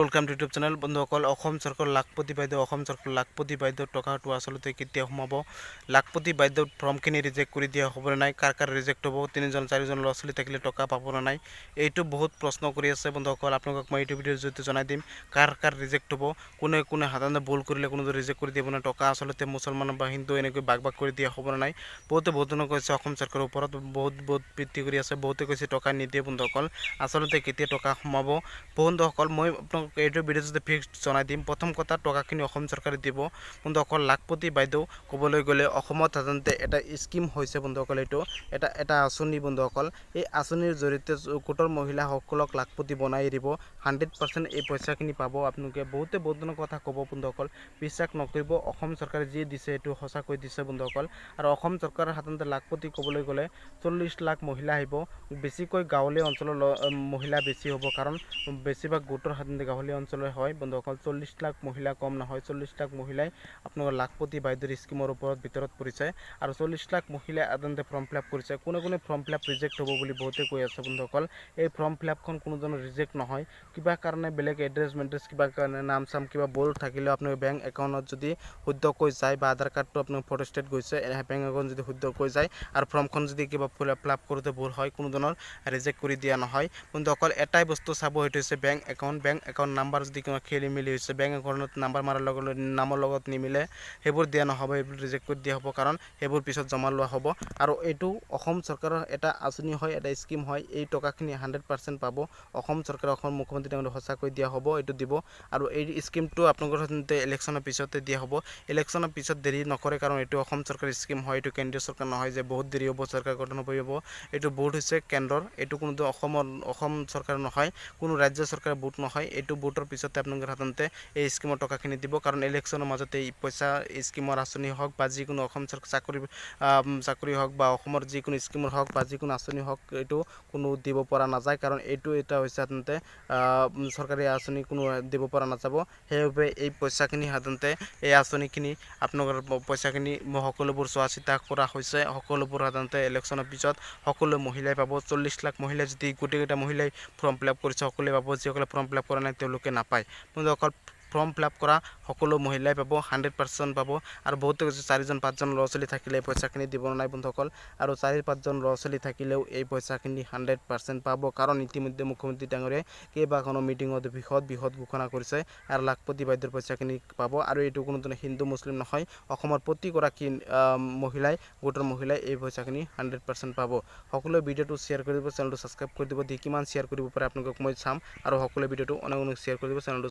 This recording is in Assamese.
ওয়েলকাম টু ইউটিউব চেনেল বন্ধুসকল। অসম চৰকাৰৰ লাখপতি বাইদেউ টকাটো আচলতে কেতিয়া সোমাব, লাখপতি বাইদেউ ফৰ্মখিনি ৰিজেক্ট কৰি দিয়া হ'ব নে নাই, কাৰ ৰিজেক্ট হ'ব, 3জন 4জন ল'ৰা ছোৱালী থাকিলে টকা পাব নে নাই, এইটো বহুত প্ৰশ্ন কৰি আছে বন্ধুসকল। আপোনালোকক মই এইটো ভিডিঅ'ৰ জৰিয়তে জনাই দিম কাৰ ৰিজেক্ট হ'ব, কোনে সাধাৰণতে ভুল কৰিলে কোনো ৰিজেক্ট কৰি দিব নে, টকা আচলতে মুছলমান বা হিন্দু এনেকৈ ভাগ কৰি দিয়া হ'ব নে নাই। বহুত ধৰণৰ কৈছে অসম চৰকাৰৰ ওপৰত বহুত বৃদ্ধি কৰি আছে, বহুতে কৈছে টকা নিদিয়ে বন্ধুসকল। আচলতে কেতিয়া টকা সোমাব বন্ধুসকল, মই আপোনাক এইটো ভিডিঅ' যদি ফিক্স জনাই দিম। প্ৰথম কথা, টকাখিনি অসম চৰকাৰে দিব বন্ধুসকল। লাখপতি বাইদেউ ক'বলৈ গ'লে অসমত সাধাৰণতে এটা স্কিম হৈছে বন্ধুসকল, এইটো এটা আঁচনি বন্ধুসকল। এই আঁচনিৰ জৰিয়তে গোটৰ মহিলাসকলক লাখপতি বনাই দিব, 100% এই পইচাখিনি পাব আপোনালোকে। বহুত ধৰণৰ কথা ক'ব বন্ধুসকল, বিশ্বাস নকৰিব। অসম চৰকাৰে যি দিছে এইটো সঁচাকৈ দিছে বন্ধুসকল। আৰু অসম চৰকাৰে সাধাৰণতে লাখপতি ক'বলৈ গ'লে 40 লাখ মহিলা আহিব, বেছিকৈ গাঁৱলীয়া অঞ্চলৰ মহিলা বেছি হ'ব, কাৰণ বেছিভাগ গোটৰ সাধাৰণতে গাঁৱলীয়া অঞ্চলৰ হয় বন্ধুসকল। 40 লাখ মহিলা কম নহয়, 40 লাখ মহিলাই আপোনালোকৰ লাখপতি বাইদেউৰ স্কিমৰ ভিতৰত পৰিছে। আৰু 40 লাখ মহিলাই সাধাৰণতে ফৰ্ম ফিল আপ কৰিছে। কোনে ফৰ্ম ফিল আপ ৰিজেক্ট হ'ব বুলি বহুতে কৈ আছে বন্ধুসকল। এই ফৰ্ম ফিল আপখন কোনো ধৰণৰ ৰিজেক্ট নহয়, কিবা কাৰণে বেলেগ এড্ৰেছ মেড্ৰেছ কিবা কাৰণে নাম চাম কিবা ভুল থাকিলেও আপোনাৰ বেংক একাউণ্টত যদি শুদ্ধকৈ যায় বা আধাৰ কাৰ্ডটো আপোনাৰ ফটো ষ্টেট গৈছে, বেংক একাউণ্ট যদি শুদ্ধকৈ যায় আৰু ফৰ্মখন যদি কিবা ফিল আপ কৰোঁতে ভুল হয়, কোনো ধৰণৰ ৰিজেক্ট কৰি দিয়া নহয় বন্ধুসকল। এটাই বস্তু চাব, সেইটো হৈছে বেংক একাউণ্ট নাম্বাৰ যদি কিবা খেলি মেলি হৈছে, বেংক একাউণ্টত নাম্বাৰ মাৰাৰ নামৰ লগত নিমিলে, সেইবোৰ দিয়া নহ'ব, সেইবোৰ ৰিজেক্ট কৰি দিয়া হ'ব, কাৰণ সেইবোৰ পিছত জমা লোৱা হ'ব। আৰু এইটো অসম চৰকাৰৰ এটা আঁচনি হয়, এটা স্কিম হয়। এই টকাখিনি 100% পাব অসম চৰকাৰে, অসম মুখ্যমন্ত্ৰী তেওঁলোকে সঁচাকৈ দিয়া হ'ব, এইটো দিব। আৰু এই স্কিমটো আপোনালোকৰ সাধাৰণতে ইলেকশ্যনৰ পিছতে দিয়া হ'ব, ইলেকশ্যনৰ পিছত দেৰি নকৰে, কাৰণ এইটো অসম চৰকাৰৰ স্কিম হয়, এইটো কেন্দ্ৰীয় চৰকাৰ নহয় যে বহুত দেৰি হ'ব চৰকাৰ গঠন হ'ব। এইটো বোৰ্ড হৈছে কেন্দ্ৰৰ, এইটো কোনো অসম চৰকাৰ নহয়, কোনো ৰাজ্য চৰকাৰৰ বোৰ্ড নহয়। এইটো বোৰ্ডৰ পিছতে আপোনালোকে সাধাৰণতে এই স্কিমৰ টকাখিনি দিব, কাৰণ ইলেকশ্যনৰ মাজতে এই পইচা স্কিমৰ আঁচনি হওক বা যিকোনো অসম চাকৰি হওক বা অসমৰ যিকোনো স্কিমৰ হওক বা যিকোনো আঁচনি হওক, এইটো কোনো দিব পৰা নাযায়, কাৰণ এইটো এটা হৈছে সাধাৰণতে চৰকাৰী আঁচনি, কোনো দিব পৰা নাযাব। সেইবাবে এই পইচাখিনি সাধাৰণতে এই আঁচনিখিনি আপোনালোকৰ পইচাখিনি সকলোবোৰ চোৱা চিতা কৰা হৈছে, সকলোবোৰ সাধাৰণতে ইলেকশ্যনৰ পিছত সকলো মহিলাই পাব। 40 লাখ মহিলাই যদি গোটেইকেইটা মহিলাই ফৰ্ম ফিল আপ কৰিছে সকলোৱে পাব, যিসকলে ফৰ্ম ফিল আপ কৰা নাই তেওঁলোকে নাপায় বন্ধুসকল। ফৰ্ম ফিল আপ কৰা সকলো মহিলাই পাব, 100% পাব। আৰু বহুতে কৈছে 4জন 5জন ল'ৰা ছোৱালী থাকিলে এই পইচাখিনি দিব নাই বন্ধুসকল। আৰু 4-5জন ল'ৰা ছোৱালী থাকিলেও এই পইচাখিনি 100% পাব, কাৰণ ইতিমধ্যে মুখ্যমন্ত্ৰী ডাঙৰীয়াই কেইবাখনো মিটিঙত বৃহৎ ঘোষণা কৰিছে, আৰু লাখপতি বাইদেউৰ পইচাখিনি পাব। আৰু এইটো কোনো ধৰণৰ হিন্দু মুছলিম নহয়, অসমৰ প্ৰতিগৰাকী মহিলাই, গোটৰ মহিলাই এই পইচাখিনি 100% পাব। সকলোৱে ভিডিঅ'টো শ্বেয়াৰ কৰি দিব, চেনেলটো ছাবস্ক্ৰাইব কৰি দিব, দি কিমান শ্বেয়াৰ কৰিব পাৰে আপোনালোকক মই চাম। আৰু সকলোৱে ভিডিঅ'টো অনেক শ্বেয়াৰ কৰি দিব, চেনেলটো